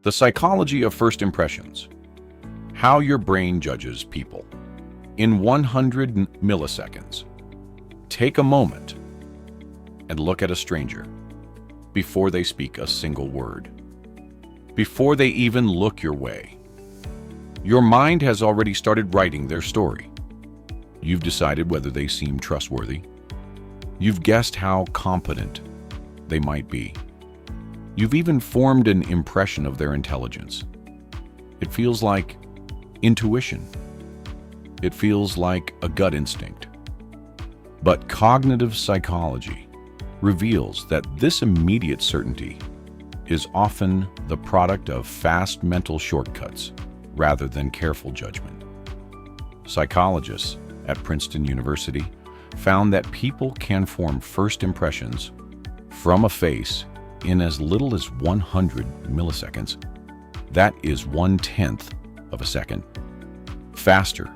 The psychology of first impressions. How your brain judges people. In 100 milliseconds, take a moment and look at a stranger before they speak a single word. Before they even look your way. Your mind has already started writing their story. You've decided whether they seem trustworthy. You've guessed how competent they might be. You've even formed an impression of their intelligence. It feels like intuition. It feels like a gut instinct. But cognitive psychology reveals that this immediate certainty is often the product of fast mental shortcuts rather than careful judgment. Psychologists at Princeton University found that people can form first impressions from a face in as little as 100 milliseconds. That is 1/10 of a second, faster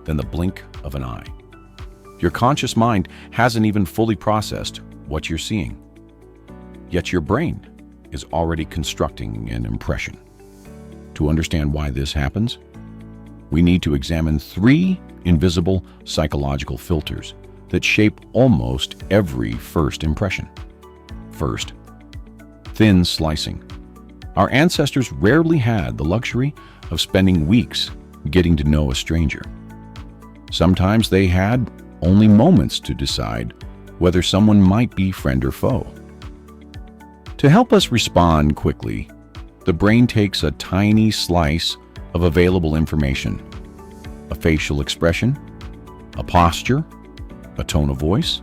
than the blink of an eye. Your conscious mind hasn't even fully processed what you're seeing, yet your brain is already constructing an impression. To understand why this happens, we need to examine 3 invisible psychological filters that shape almost every first impression. First, thin slicing. Our ancestors rarely had the luxury of spending weeks getting to know a stranger. Sometimes they had only moments to decide whether someone might be friend or foe. To help us respond quickly, the brain takes a tiny slice of available information, a facial expression, a posture, a tone of voice,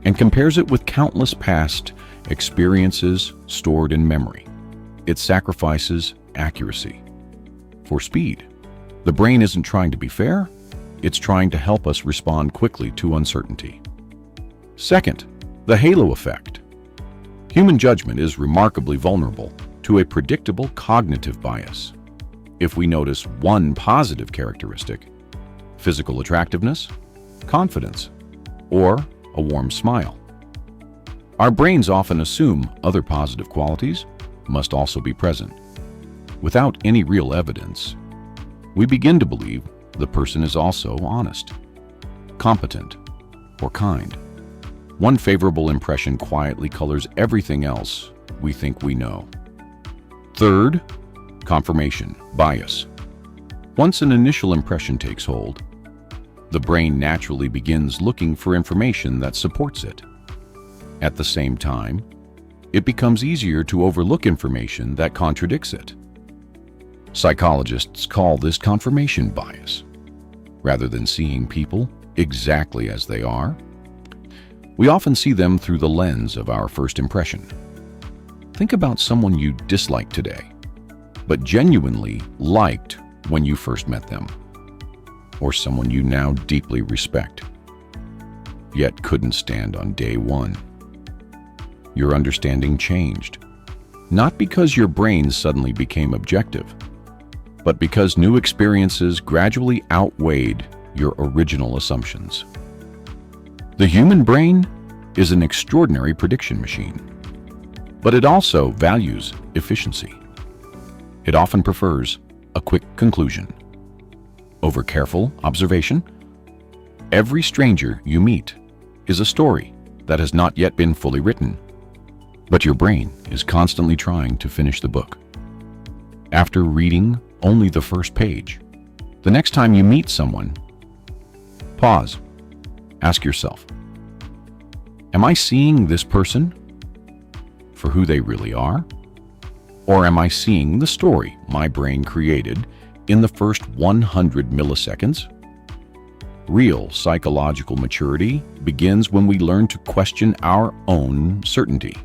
and compares it with countless past experiences stored in memory. It sacrifices accuracy for speed. The brain isn't trying to be fair, it's trying to help us respond quickly to uncertainty. Second, the halo effect. Human judgment is remarkably vulnerable to a predictable cognitive bias. If we notice one positive characteristic, physical attractiveness, confidence, or a warm smile, our brains often assume other positive qualities must also be present. Without any real evidence, we begin to believe the person is also honest, competent, or kind. One favorable impression quietly colors everything else we think we know. Third, confirmation bias. Once an initial impression takes hold, the brain naturally begins looking for information that supports it. At the same time, it becomes easier to overlook information that contradicts it. Psychologists call this confirmation bias. Rather than seeing people exactly as they are, we often see them through the lens of our first impression. Think about someone you dislike today, but genuinely liked when you first met them, or someone you now deeply respect, yet couldn't stand on day one. Your understanding changed, not because your brain suddenly became objective, but because new experiences gradually outweighed your original assumptions. The human brain is an extraordinary prediction machine, but it also values efficiency. It often prefers a quick conclusion over careful observation. Every stranger you meet is a story that has not yet been fully written, but your brain is constantly trying to finish the book. After reading only the first page, the next time you meet someone, pause. Ask yourself, am I seeing this person for who they really are? Or am I seeing the story my brain created in the first 100 milliseconds? Real psychological maturity begins when we learn to question our own certainty.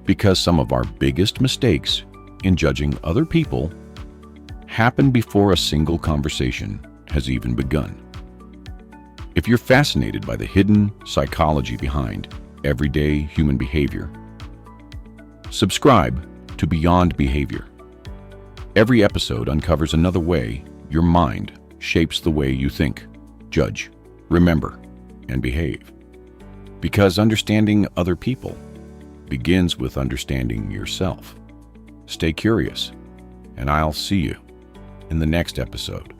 Because some of our biggest mistakes in judging other people happen before a single conversation has even begun. If you're fascinated by the hidden psychology behind everyday human behavior, subscribe to Beyond Behaviour. Every episode uncovers another way your mind shapes the way you think, judge, remember, and behave. Because understanding other people begins with understanding yourself. Stay curious, and I'll see you in the next episode.